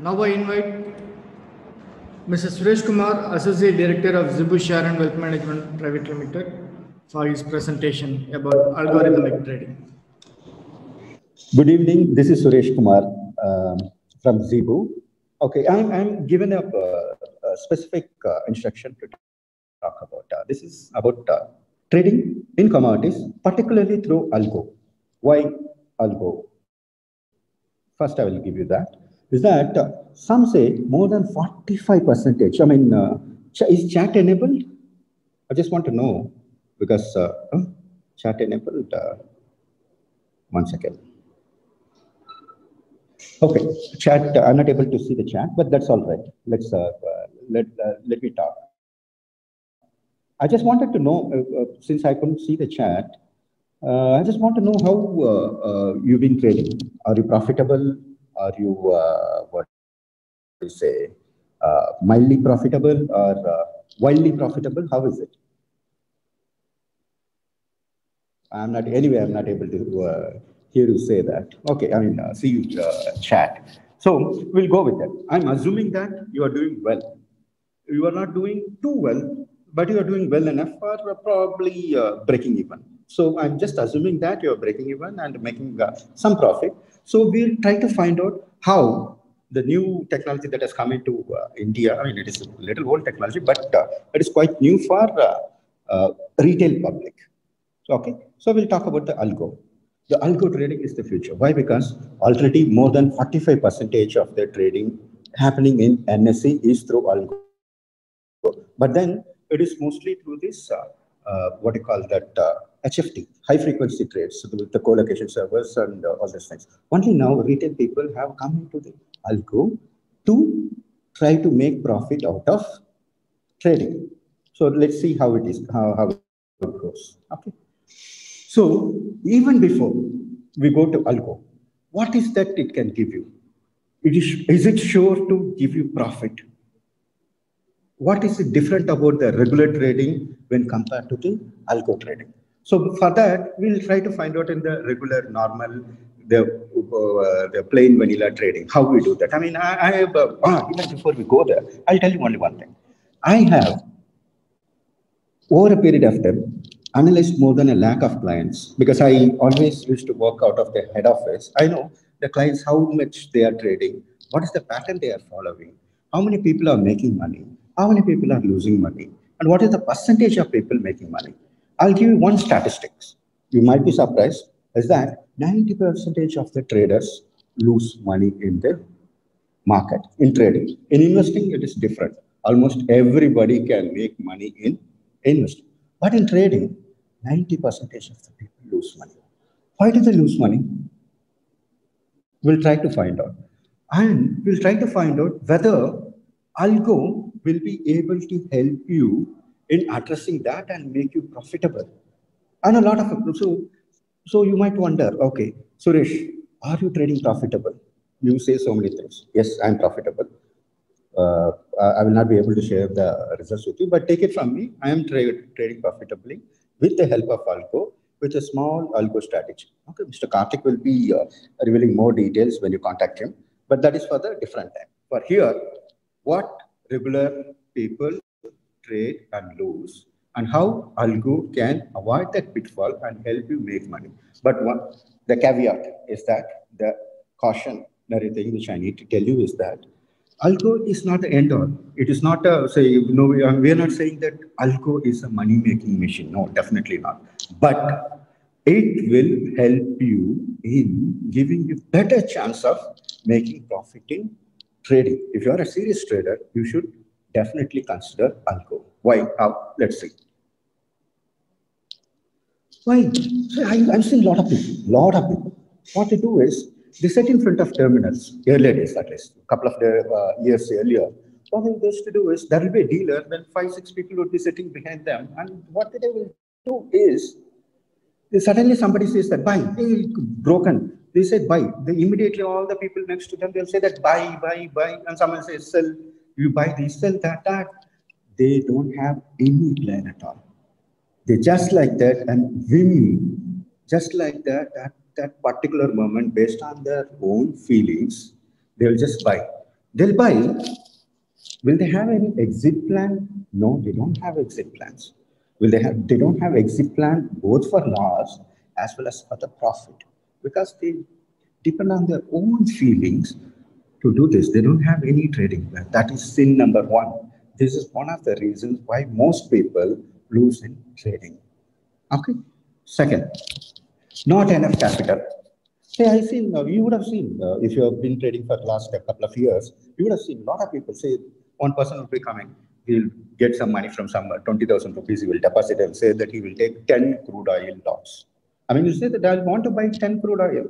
Now I invite Mr. Suresh Kumar, Associate Director of Zebu Share and Wealth Management Private Limited, for his presentation about algorithmic trading. Good evening. This is Suresh Kumar from Zebu. Okay, I'm given a specific instruction to talk about. This is about trading in commodities, particularly through algo. Why algo? First, I will give you that. Is that some say more than 45%? I mean, is chat enabled? I just want to know because chat enabled. One second. Okay, chat. I'm not able to see the chat, but that's all right. Let me talk. I just wanted to know, since I couldn't see the chat, I just want to know how you've been trading. Are you profitable? Are you what do you say, mildly profitable or wildly profitable? How is it? I'm not able to hear you say that. Okay, I mean, see you chat. So we'll go with that. I'm assuming that you are doing well. You are not doing too well, but you are doing well enough for probably breaking even. So I'm just assuming that you're breaking even and making some profit. So we'll try to find out how the new technology that has come into India, I mean, it is a little old technology, but it is quite new for retail public. Okay, so we'll talk about the algo. The algo trading is the future. Why? Because already more than 45% of the trading happening in NSE is through algo. But then it is mostly through this, what you call that, HFT, high frequency trades, with the co-location servers and all these things. Only now retail people have come into the algo to try to make profit out of trading. So let's see how it is, how it goes. Okay. So even before we go to algo, what is that it can give you? Is it sure to give you profit? What is different about the regular trading when compared to the algo trading? So for that, we'll try to find out in the regular, normal, the plain vanilla trading, how we do that. I mean, I have, even before we go there, I'll tell you only one thing. I have, over a period of time, analyzed more than 1 lakh of clients because I always used to work out of the head office. I know the clients, how much they are trading, what is the pattern they are following, how many people are making money, how many people are losing money, and what is the percentage of people making money. I'll give you one statistics. You might be surprised, is that 90% of the traders lose money in the market, in trading. In investing, it is different. Almost everybody can make money in investing. But in trading, 90% of the people lose money. Why do they lose money? We'll try to find out. And we'll try to find out whether algo will be able to help you in addressing that and make you profitable. And a lot of people, so you might wonder, okay, Suresh, are you trading profitable? You say so many things. Yes, I'm profitable. I will not be able to share the results with you, but take it from me. I am trading profitably with the help of algo, with a small algo strategy. Okay, Mr. Karthik will be revealing more details when you contact him, but that is for the different time. For here, what regular people trade and lose, and how algo can avoid that pitfall and help you make money. But the caveat is that the cautionary thing which I need to tell you is that algo is not the end all. It is not a say. No, we are not saying that algo is a money making machine. No, definitely not. But it will help you in giving you better chance of making profit in trading. If you are a serious trader, you should definitely consider algo. Why? How? Let's see. Why? So I'm seeing a lot of people. What they do is they sit in front of terminals, earlier days at least, a couple of years earlier. What they used to do is there will be a dealer, then 5-6 people would be sitting behind them, and what they will do is suddenly somebody says that buy, hey, broken. They said buy. They immediately all the people next to them, they'll say that buy, buy, buy, and someone says sell. You buy this, sell that, that. They don't have any plan at all. They just like that and win, just like that at that particular moment based on their own feelings, they'll just buy. They'll buy. Will they have any exit plan? No, they don't have exit plans. Will they have? They don't have exit plan both for loss as well as for the profit because they depend on their own feelings to do this. They don't have any trading plan. That is sin number one. This is one of the reasons why most people lose in trading. Okay. Second, not enough capital. Hey, I seen, you would have seen, if you have been trading for the last couple of years, you would have seen a lot of people say, one person will be coming, he'll get some money from somewhere, 20,000 rupees, he will deposit and say that he will take 10 crude oil lots. I mean, you say that I want to buy 10 crude oil.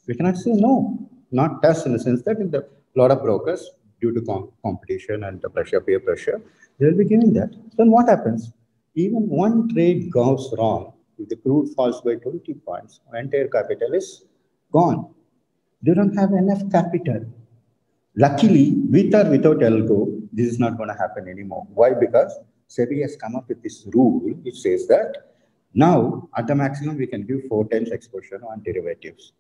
We cannot say no, not us in the sense that in the lot of brokers, due to competition and the pressure, peer pressure, they will be giving that. Then what happens? Even one trade goes wrong, if the crude falls by 20 points, entire capital is gone. They don't have enough capital. Luckily, with or without algo, this is not going to happen anymore. Why? Because SEBI has come up with this rule which says that now at the maximum we can give 4 times exposure on derivatives.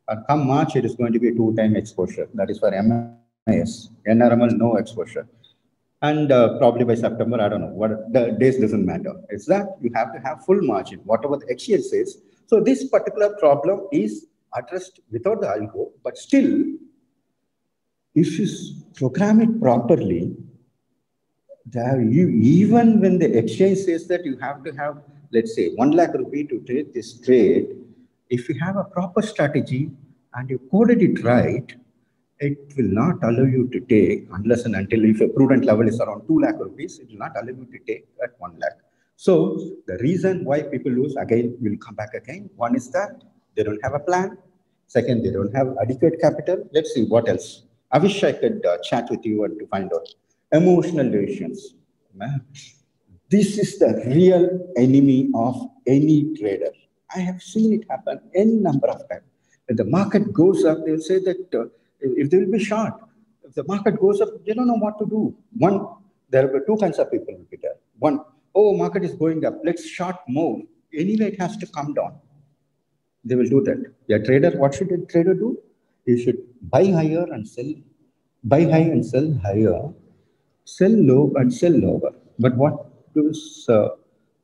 And come March, it is going to be 2 times exposure. That is for MIS. NRML, no exposure. And probably by September, I don't know, what the days doesn't matter. It's that you have to have full margin, whatever the exchange says. So this particular problem is addressed without the algo, but still, if you program it properly, even when the exchange says that you have to have, let's say, 1 lakh rupee to trade this trade, if you have a proper strategy and you coded it right, it will not allow you to take unless and until if a prudent level is around 2 lakh rupees, it will not allow you to take at 1 lakh. So the reason why people lose, again, will come back again. One is that they don't have a plan. Second, they don't have adequate capital. Let's see what else. I wish I could chat with you and to find out. Emotional decisions. Man, this is the real enemy of any trader. I have seen it happen any number of times. When the market goes up, they'll say that if they will be short, if the market goes up, they don't know what to do. One, there will be 2 kinds of people will be there. One, oh, market is going up, let's short more. Anyway, it has to come down. They will do that. A trader, what should a trader do? He should buy higher and sell, buy high and sell higher, sell low and sell lower. But what does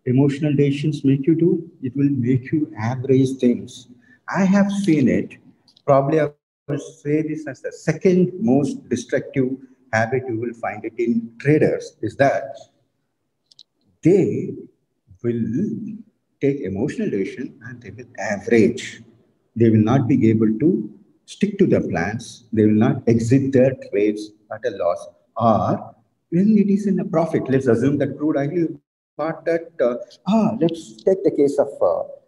emotional decisions make you do? It will make you average things. I have seen it. Probably I will say this as the second most destructive habit you will find it in traders is that they will take emotional decision and they will average. They will not be able to stick to their plans. They will not exit their trades at a loss. Or when it is in a profit, let's assume that crude oil part that, let's take the case of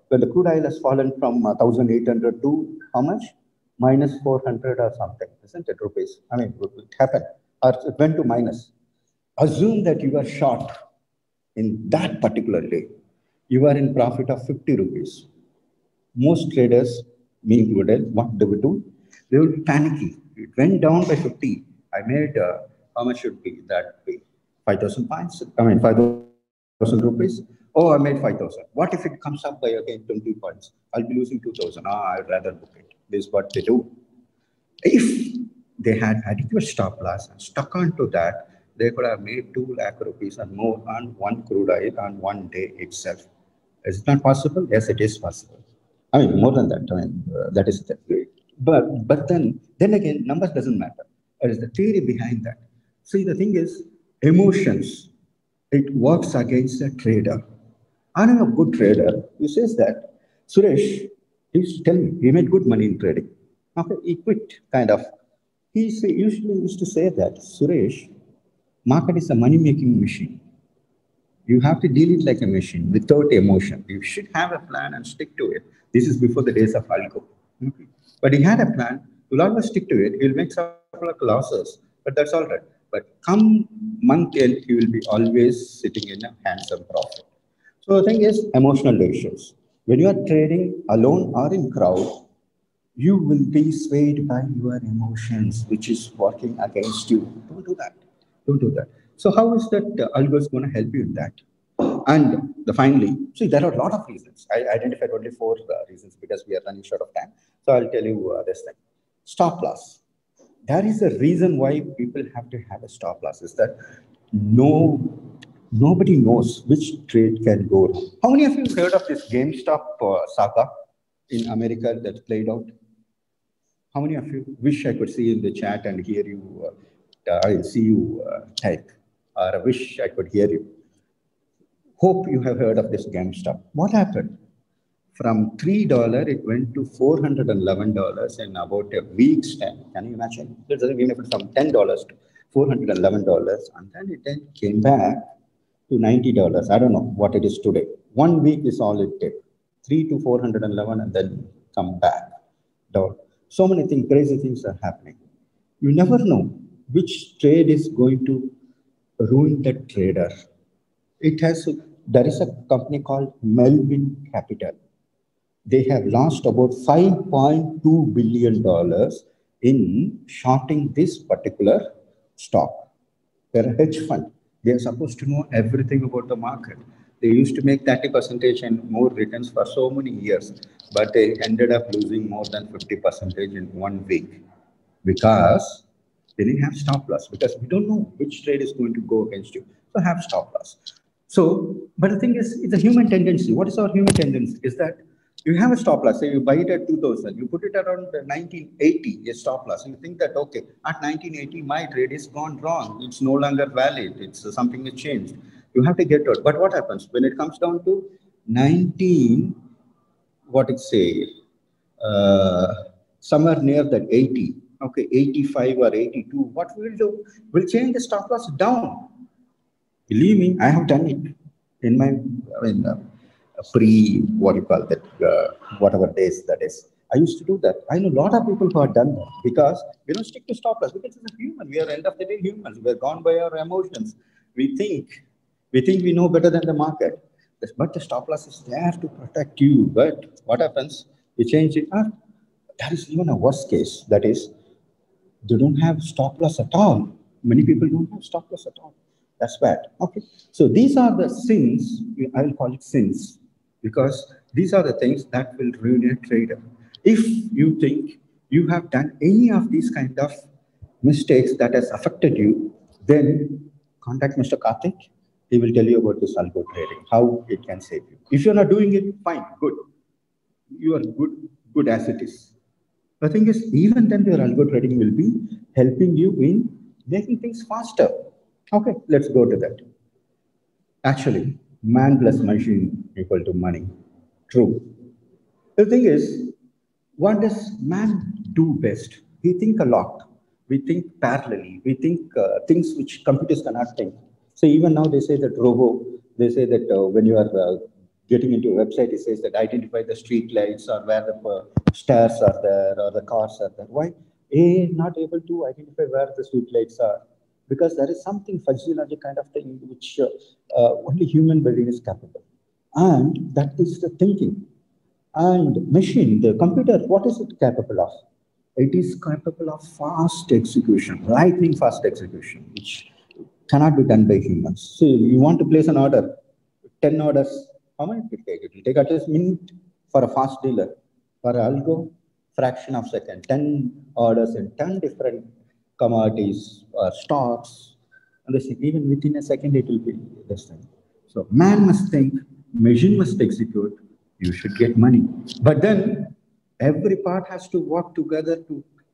when the crude oil has fallen from 1,800 to how much? Minus 400 or something, isn't it, rupees? I mean, it happened, or it went to minus. Assume that you are short in that particular day. You are in profit of 50 rupees. Most traders, me included, what they would do? They would be panicky. It went down by 50. I made, how much should be that be? 5,000 points? I mean, 5,000 rupees? Oh, I made 5,000. What if it comes up by again 20 points? I'll be losing 2,000. I'd rather book it. This is what they do. If they had adequate stop loss and stuck onto that, they could have made 2 lakh rupees and more on one crude oil on one day itself. Is it not possible? Yes, it is possible. I mean, more than that. I mean, that is the but then again, numbers doesn't matter. It is the theory behind that. See, the thing is, emotions, it works against a trader. I know a good trader who says that, Suresh, he used to tell me, he made good money in trading. After he quit, kind of. He usually used to say that, Suresh, market is a money-making machine. You have to deal it like a machine without emotion. You should have a plan and stick to it. This is before the days of algo. Okay. But he had a plan. He'll always stick to it. He'll make some losses, but that's all right. But come month end, he will be always sitting in a handsome profit. So the thing is emotional decisions. When you are trading alone or in crowd, you will be swayed by your emotions, which is working against you. Don't do that. Don't do that. So how is that algo is going to help you in that? And finally, see, there are a lot of reasons. I identified only 4 reasons because we are running short of time. So I'll tell you this thing. Stop loss. There is a reason why people have to have a stop loss, is that nobody knows which trade can go wrong. How many of you heard of this GameStop saga in America that played out? How many of you wish I could see in the chat and hear you, I'll see you type, or I wish I could hear you. Hope you have heard of this GameStop. What happened? From $3, it went to $411 in about a week's time. Can you imagine? Even if it's from $10 to $411, and then it then came back to $90. I don't know what it is today. 1 week is all it took. 3 to 411, and then come back down. So many things, crazy things are happening. You never know which trade is going to ruin the trader. There is a company called Melvin Capital. They have lost about $5.2 billion in shorting this particular stock. They're a hedge fund. They're supposed to know everything about the market. They used to make 30% and more returns for so many years, but they ended up losing more than 50% in 1 week because they didn't have stop loss, because we don't know which trade is going to go against you. So have stop loss. So, but the thing is, it's a human tendency. What is our human tendency? Is that you have a stop loss, say you buy it at 2000, you put it around 1980, a stop loss. You think that, okay, at 1980, my trade is gone wrong. It's no longer valid. It's something has changed. You have to get out. But what happens when it comes down to 19, what it say, somewhere near that 80, okay, 85 or 82, what we'll do? We'll change the stop loss down. Believe me, I have done it in my, what you call that, whatever days that is. I used to do that. I know a lot of people who have done that because we don't stick to stop loss, because it's a human. We are end of the day humans. We're gone by our emotions. We think we know better than the market. But the stop loss is there to protect you. But what happens? You change it. That is even a worst case. That is, they don't have stop loss at all. Many people don't have stop loss at all. That's bad. Okay. So these are the sins. I will call it sins, because these are the things that will ruin a trader. If you think you have done any of these kind of mistakes that has affected you, then contact Mr. Karthik. He will tell you about this algo trading, how it can save you. If you're not doing it, fine, good. You are good as it is. The thing is, even then your algo trading will be helping you in making things faster. Okay, let's go to that. Actually, man plus machine equal to money. True. The thing is, what does man do best? We think a lot. We think parallelly. We think things which computers cannot think. So even now they say that they say that when you are getting into a website, it says that identify the street lights or where the stairs are there or the cars are there. Why? A not able to identify where the street lights are, because there is something physiological kind of thing which only human brain is capable. And that is the thinking. And machine, the computer, what is it capable of? It is capable of fast execution, lightning fast execution, which cannot be done by humans. So you want to place an order, 10 orders, how many it will take? It will take at least a minute for a fast dealer. For algo, fraction of second, 10 orders in 10 different commodities or stocks. And this, even within a second, it will be this thing. So man must think, machine must execute, you should get money. But then every part has to work together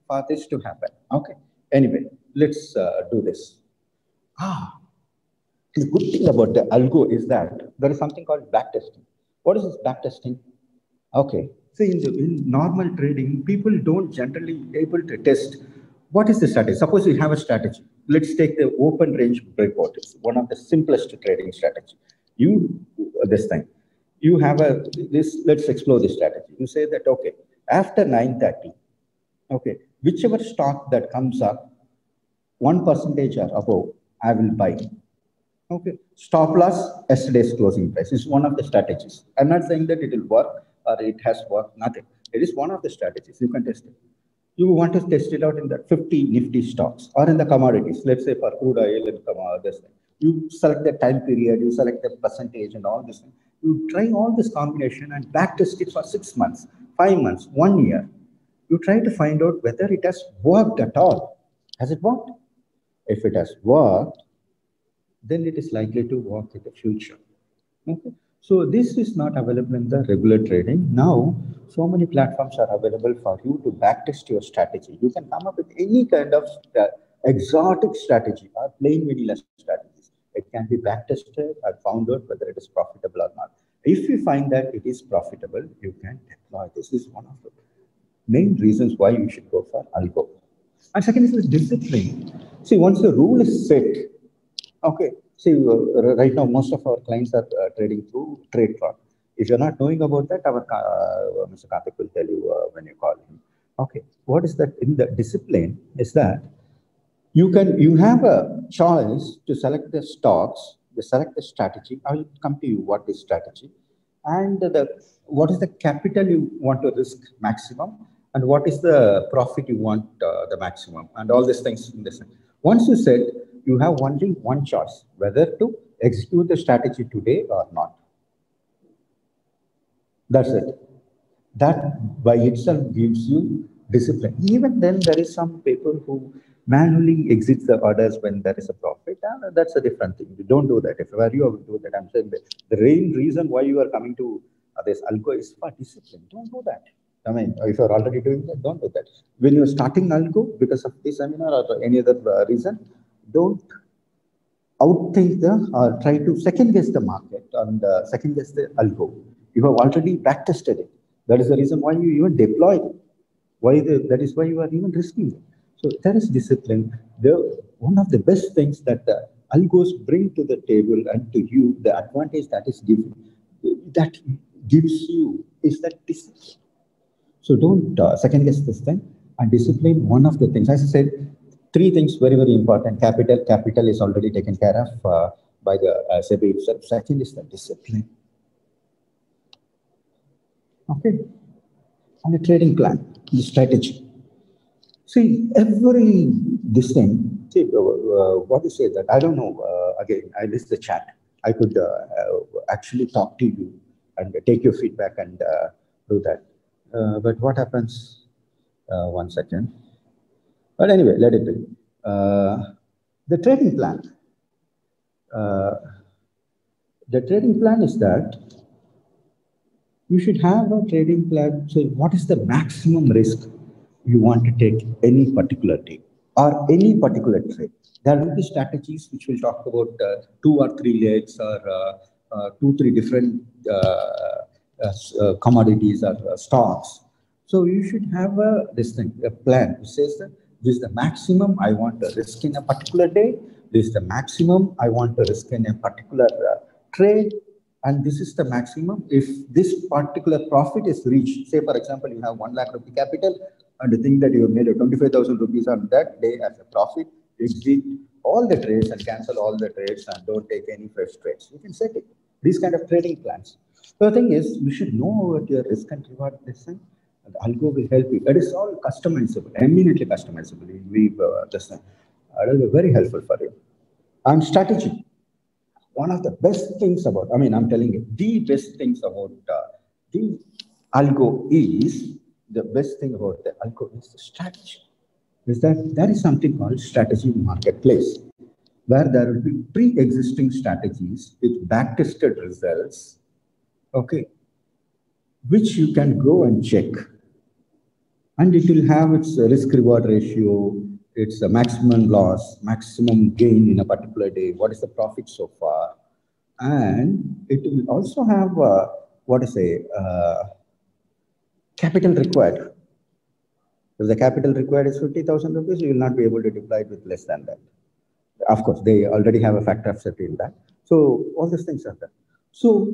for this to happen. Okay. Anyway, let's do this. The good thing about the algo is that there is something called backtesting. What is this backtesting? Okay. See, in normal trading, people don't generally able to test what is the strategy. Suppose you have a strategy. Let's take the open range breakout. It's one of the simplest trading strategy. This time, you have let's explore this strategy. You say that, okay, after 9:30, okay, whichever stock that comes up, 1% or above, I will buy. Okay, stop loss, yesterday's closing price is one of the strategies. I'm not saying that it will work or it has worked, nothing. It is one of the strategies. You can test it. You want to test it out in the 50 nifty stocks or in the commodities, let's say for crude oil and this thing. You select the time period, you select the percentage and all this thing. You try all this combination and backtest it for 6 months, 5 months, 1 year. You try to find out whether it has worked at all. Has it worked? If it has worked, then it is likely to work in the future. Okay. So this is not available in the regular trading. Now, so many platforms are available for you to backtest your strategy. You can come up with any kind of exotic strategy or plain vanilla strategies. It can be backtested and found out whether it is profitable or not. If you find that it is profitable, you can deploy. This is one of the main reasons why you should go for algo. And second is the discipline. See, once the rule is set, okay, see, right now most of our clients are trading through TradeCloud. If you're not knowing about that, our Mr. Karthik will tell you when you call him. Okay, what is that in the discipline is that you have a choice to select the stocks, to select the strategy. I will come to you what is strategy, and what is the capital you want to risk maximum, and what is the profit you want the maximum, and all these things in this. Once you set, you have only one choice, whether to execute the strategy today or not. That's it. That by itself gives you discipline. Even then, there is some people who manually exit the orders when there is a profit, and that's a different thing. You don't do that. If were you would do that, I'm saying the main reason why you are coming to this algo is for discipline. Don't do that. I mean, if you're already doing that, don't do that. When you're starting algo because of this seminar or any other reason, don't outthink or try to second guess the market and second guess the algo. You have already backtested it. That is the reason why you even deployed it. That is why you are even risking it. So there is discipline. One of the best things that the algos bring to the table and to you, the advantage that gives you is that discipline. So don't second guess this thing. And discipline, one of the things, as I said, three things very, very important. Capital is already taken care of by the SEBI itself. Second is the discipline. Okay. And the trading plan, the strategy. See, this thing, see, what you say that, I don't know, again, I missed the chat. I could actually talk to you and take your feedback and do that. But what happens, 1 second. But anyway, let it be. The trading plan. The trading plan is that you should have a trading plan. So what is the maximum risk you want to take any particular day or any particular trade? There will be strategies which will talk about 2 or 3 legs or 2, 3 different commodities or stocks. So you should have a plan which says that this is the maximum I want to risk in a particular day. This is the maximum I want to risk in a particular trade. And this is the maximum. If this particular profit is reached, say for example, you have 1 lakh rupee capital and you think that you have made a 25,000 rupees on that day as a profit, exit all the trades and cancel all the trades and don't take any fresh trades. You can set it. These kind of trading plans. The thing is, you should know what your risk and reward is. And algo will help you. That is all customizable, eminently customizable. That will be very helpful for you. And strategy. One of the best things about, I'm telling you, the best things about the algo is, the best thing about the algo is the strategy. Is that there is something called strategy marketplace, where there will be pre-existing strategies with back-tested results, okay, which you can go and check. And it will have its risk-reward ratio, its maximum loss, maximum gain in a particular day, what is the profit so far. And it will also have, capital required. If the capital required is 50,000 rupees, you will not be able to deploy it with less than that. Of course, they already have a factor of safety in that. So all these things are there. So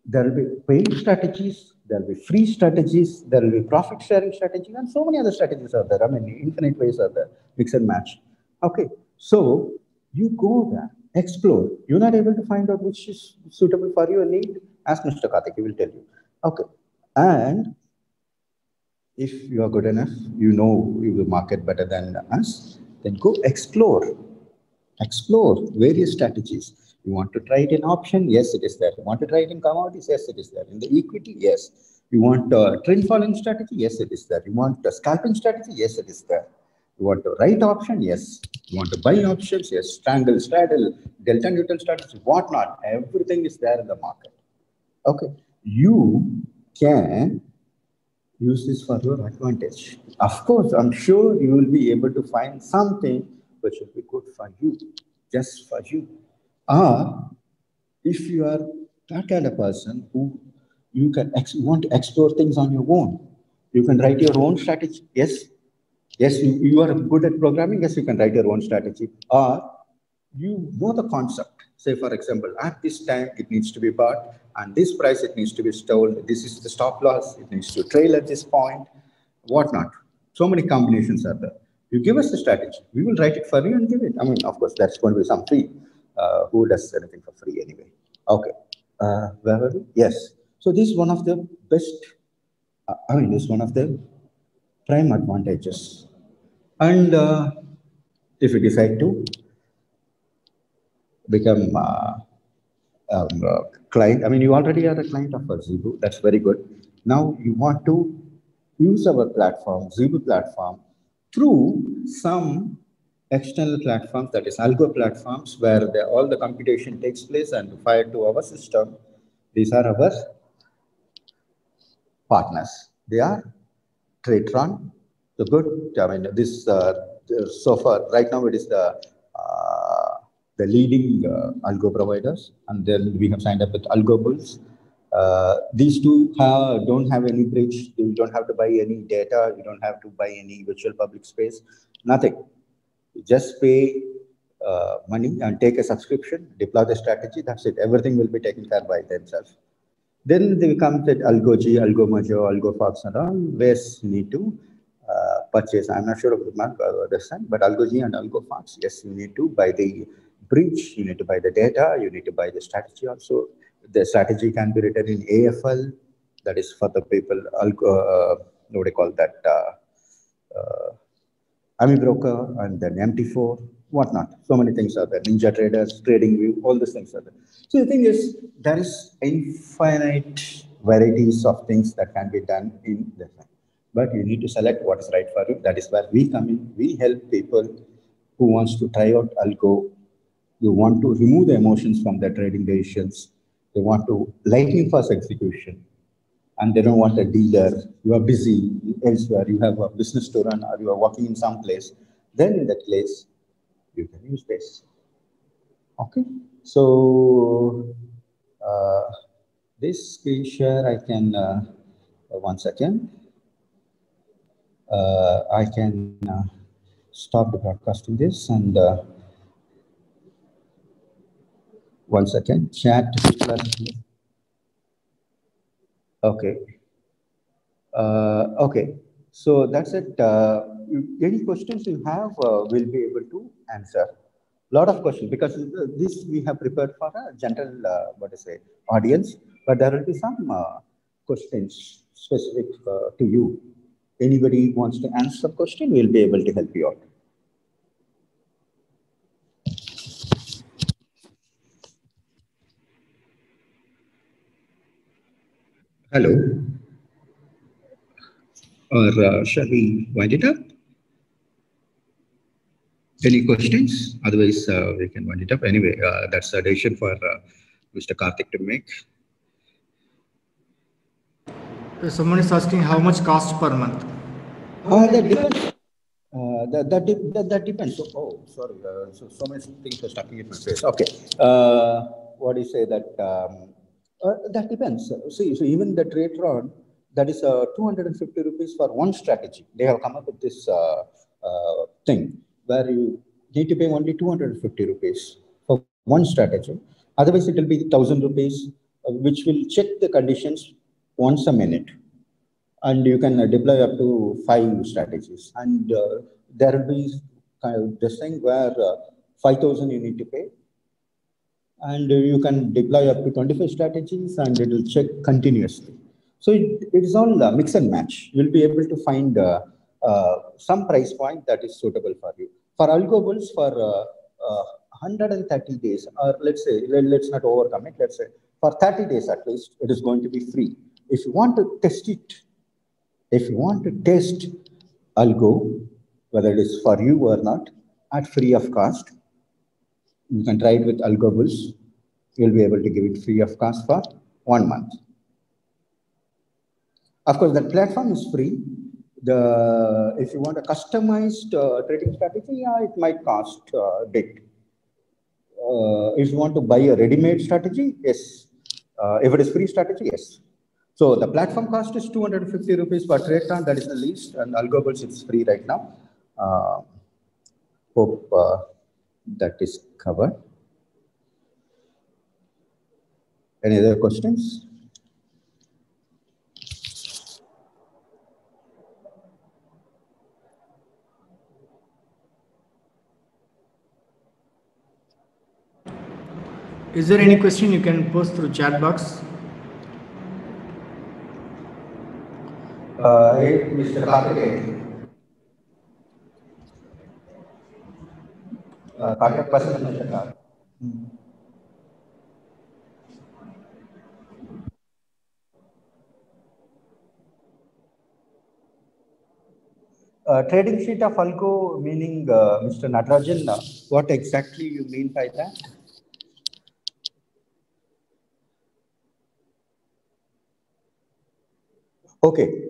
there will be paid strategies, there will be free strategies, there will be profit sharing strategies, and so many other strategies are there. Infinite ways are there, mix and match. Okay, so you go there, explore. You're not able to find out which is suitable for your need, ask Mr. Karthik, he will tell you. Okay, and if you are good enough, you know you will market better than us, then go explore. Explore various strategies. You want to try it in option? Yes, it is there. You want to try it in commodities? Yes, it is there. In the equity? Yes. You want a trend following strategy? Yes, it is there. You want a scalping strategy? Yes, it is there. You want the right option? Yes. You want to buy options? Yes. Strangle, straddle, delta neutral strategy, whatnot. Everything is there in the market. Okay. You can use this for your advantage. Of course, I'm sure you will be able to find something which will be good for you, just for you. Or if you are that kind of person who you can want to explore things on your own, you can write your own strategy. Yes, yes, you are good at programming. Yes, you can write your own strategy. Or you know the concept. Say, for example, at this time it needs to be bought, and this price it needs to be sold. This is the stop loss. It needs to trail at this point, whatnot. So many combinations are there. You give us the strategy. We will write it for you and give it. I mean, of course, that's going to be some fee. Who does anything for free anyway? Okay. Where were we? Yes. So this is one of the best. This is one of the prime advantages. And if you decide to become client, you already are a client of Zebu. That's very good. Now you want to use our platform, Zebu platform, through some external platforms, that is algo platforms, where all the computation takes place and fired to our system. These are our partners. They are Tradetron, the good. This so far right now it is the leading algo providers, and then we have signed up with AlgoBulls. These two don't have any bridge. You don't have to buy any data. You don't have to buy any virtual public space. Nothing. You just pay money and take a subscription, deploy the strategy. That's it. Everything will be taken care by themselves. Then they come with AlgoG, AlgoMojo, AlgoFox, and all, where you need to purchase. I'm not sure of the mark this time, but AlgoG and AlgoFox, yes, you need to buy the bridge, you need to buy the data, you need to buy the strategy also. The strategy can be written in AFL, that is for the people, what do you call that, AmiBroker, and then MT4, whatnot. So many things are there. Ninja Traders, TradingView, all these things are there. So the thing is, there is infinite varieties of things that can be done in the thing. But you need to select what is right for you. That is where we come in. We help people who wants to try out algo. You want to remove the emotions from their trading decisions. They want to lightning fast execution. And they don't want a dealer, you are busy elsewhere, you have a business to run, or you are working in some place, then in that place, you can use this. Okay, so this screen share, I can, one second, I can stop the broadcasting this, and one second, chat. Okay. Okay, so that's it. Any questions you have, we'll be able to answer. A lot of questions, because this we have prepared for a general, audience, but there will be some questions specific to you. Anybody wants to answer the question, we'll be able to help you out. Hello. Or shall we wind it up? Any questions? Otherwise, we can wind it up. Anyway, that's a decision for Mr. Karthik to make. Someone is asking how much cost per month? That depends. That depends. So, sorry. So many things are stuck in my face. Okay. What do you say that? That depends. See, so even the Tradetron, that is 250 rupees for one strategy. They have come up with this thing where you need to pay only 250 rupees for one strategy. Otherwise, it will be 1,000 rupees, which will check the conditions once a minute. And you can deploy up to 5 strategies. And there will be kind of this thing where 5,000 you need to pay. And you can deploy up to 25 strategies, and it will check continuously. So it is all mix and match. You'll be able to find some price point that is suitable for you. For AlgoBulls, for 130 days, or let's say, let's not overcome it, let's say for 30 days at least, it is going to be free. If you want to test it, if you want to test algo, whether it is for you or not, at free of cost. You can try it with AlgoBulls. You'll be able to give it free of cost for 1 month. Of course, that platform is free. If you want a customized trading strategy, yeah, it might cost a bit. If you want to buy a ready-made strategy, yes. If it is free strategy, yes. So the platform cost is 250 rupees per trade ton. That is the least, and AlgoBulls it's free right now. Hope that is covered. Any other questions? Is there any question you can post through chat box? Mr. Karthikeyan. Contact person, Mr. Karthikeyan. Trading sheet of Algo, meaning Mr. Natarajan, what exactly you mean by that? Okay.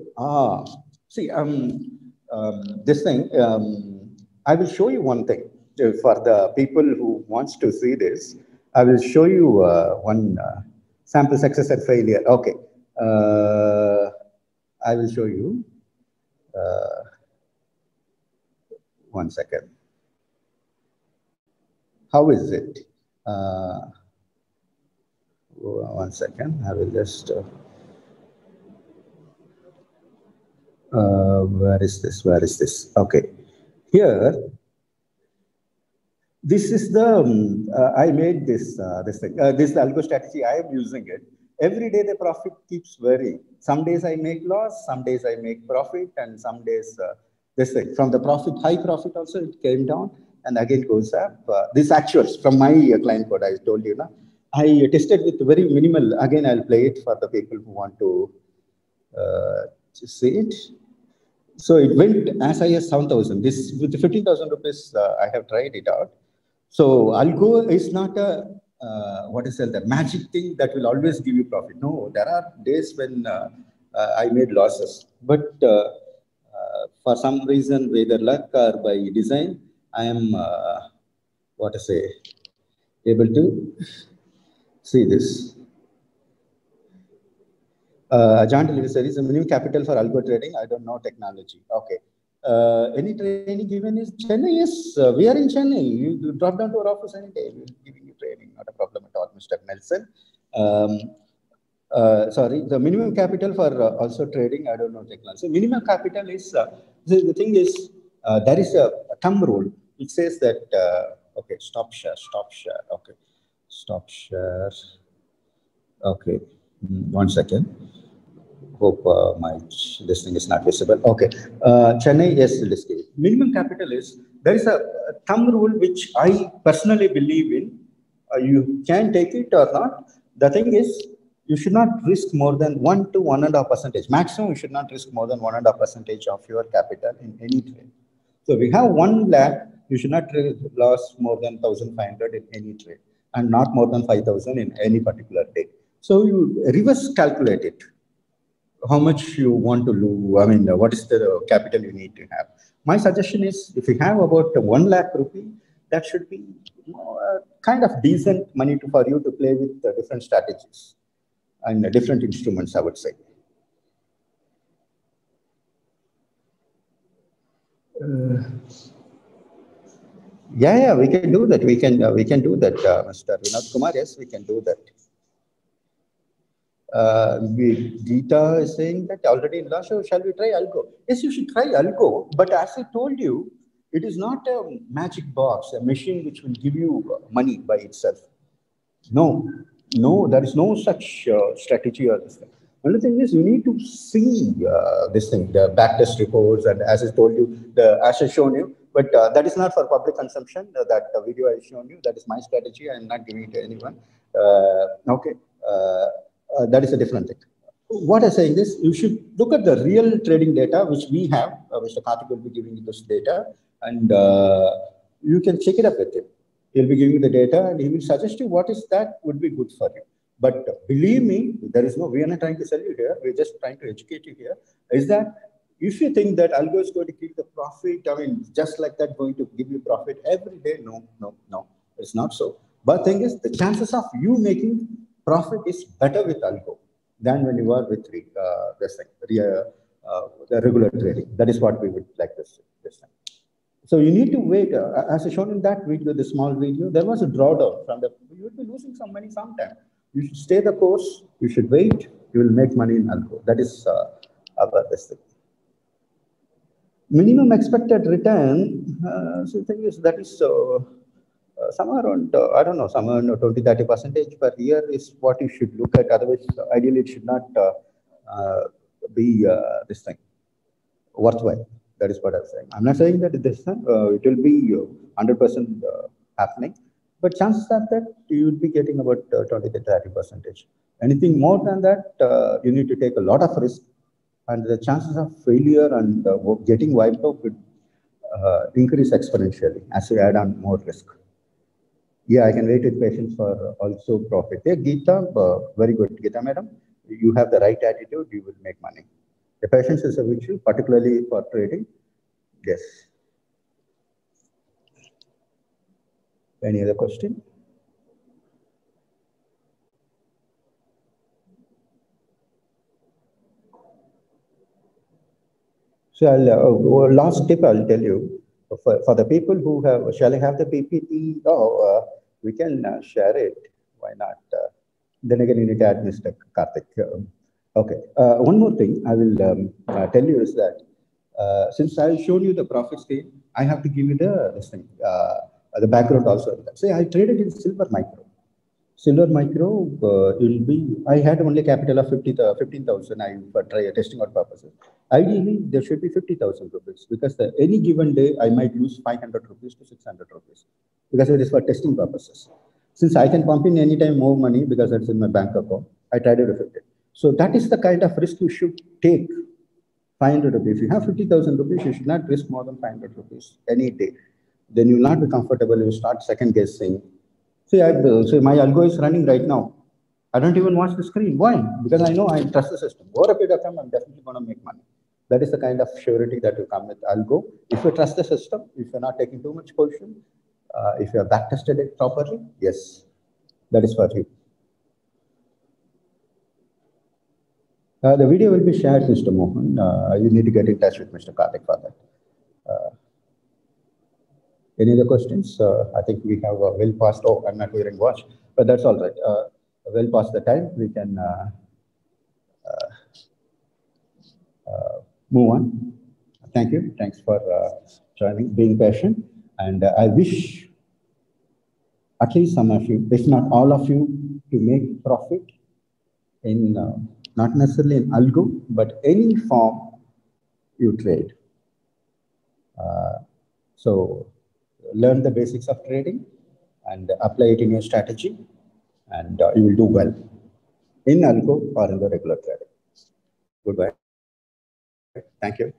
See, this thing, I will show you one thing. For the people who wants to see this, I will show you one sample success and failure. Okay. I will show you. One second. How is it? One second. I will just. Where is this? Where is this? Okay. Here, this is the, I made this thing. This algo strategy, I am using it. Every day the profit keeps varying. Some days I make loss, some days I make profit, and some days this thing. From the profit, high profit also, it came down and again goes up. This actuals from my client code, I told you, na, I tested with very minimal. Again, I'll play it for the people who want to see it. So it went as high as 7,000. This with the 15,000 rupees, I have tried it out. So Algo is not a what is it, the magic thing that will always give you profit. No, there are days when I made losses, but for some reason, whether luck or by design, I am what to say, able to see this. John Delivery says, a minimum capital for algo trading. I don't know technology. Okay. Any training given is Chennai? Yes, we are in Chennai. You drop down to our office any day. We'll giving you training. Not a problem at all, Mr. Nelson. Sorry, the minimum capital for also trading. I don't know technology. Minimum capital is the thing is there is a thumb rule. It says that okay, stop share. Okay, stop share. Okay, 1 second. Hope this thing is not visible. Okay, Chennai, yes, minimum capital is, there is a thumb rule which I personally believe in. You can take it or not. The thing is, you should not risk more than 1 to 1.5%. Maximum, you should not risk more than 1.5% of your capital in any trade. So if we have 1 lakh, you should not lose more than 1,500 in any trade, and not more than 5,000 in any particular day. So you reverse calculate it. How much you want to lose, I mean, what is the capital you need to have. My suggestion is, if you have about 1 lakh rupee, that should be kind of decent money for you to play with different strategies and different instruments, I would say. Yeah, we can do that. We can do that, Mr. Vinod Kumar. Yes, we can do that. Geeta is saying that already in last show, shall we try Algo? Yes, you should try Algo. But as I told you, it is not a magic box, a machine which will give you money by itself. No, there is no such strategy or this thing. Only thing is, you need to see this thing, the backtest reports, and as I told you, as I shown you. But that is not for public consumption. That video I shown you, that is my strategy. I am not giving it to anyone. Okay. That is a different thing. what I'm saying is, you should look at the real trading data, which we have, Mr. Karthik will be giving you this data, and you can check it up with him. He'll be giving you the data, and he will suggest you what is that would be good for you. But believe me, there is no, we are not trying to sell you here. We're just trying to educate you here. Is that if you think that algo is going to give the profit, I mean, just like that, going to give you profit every day, no, it's not so. But thing is, the chances of you making profit is better with algo than when you are with the regular trading. That is what we would like this time. So you need to wait. As I shown in that video, the small video, there was a drawdown from the. You would be losing some money sometime. You should stay the course. You should wait. You will make money in algo. That is about this thing. Minimum expected return. So the thing is that is somewhere around I don't know, somewhere around 20-30% per year is what you should look at. Otherwise, ideally, it should not be this thing worthwhile. That is what I'm saying. I'm not saying that this time it will be 100% happening, but chances are that you would be getting about 20-30%. Anything more than that, you need to take a lot of risk, and the chances of failure and getting wiped out would increase exponentially as you add on more risk. Yeah, I can wait with patience for also profit. Yeah, Geeta, very good. Geeta, madam, you have the right attitude, you will make money. The patience is a virtue, particularly for trading. Yes. Any other question? So last tip I'll tell you. For the people who have, shall I have the PPT? Oh, we can share it. Why not? Then again, you need to add Mr. Karthik. Okay. One more thing I will tell you is that since I've shown you the profit scale, I have to give you the background also. Say I traded in Silver Micro. Silver Micro will be, I had only capital of 15,000 for testing out purposes. Ideally, there should be 50,000 rupees because any given day, I might lose 500 rupees to 600 rupees because it is for testing purposes. Since I can pump in anytime more money because it's in my bank account, I tried to reflect it. So that is the kind of risk you should take. 500 rupees. If you have 50,000 rupees, you should not risk more than 500 rupees any day. Then you will not be comfortable. You start second guessing. See, so my algo is running right now. I don't even watch the screen. Why? Because I know I trust the system. Over a period of time, I'm definitely going to make money. That is the kind of surety that will come with algo. If you trust the system, if you're not taking too much position, if you have back tested it properly, yes, that is for you. The video will be shared, Mr. Mohan. You need to get in touch with Mr. Karthik for that. Any other questions? I think we have well past. Oh, I'm not wearing watch, but that's all right. Well past the time, we can move on. Thank you. Thanks for joining, being patient, and I wish at least some of you, if not all of you, to make profit in not necessarily in algo, but any form you trade. So learn the basics of trading and apply it in your strategy, and you will do well in algo or in the regular trading. Goodbye. Thank you.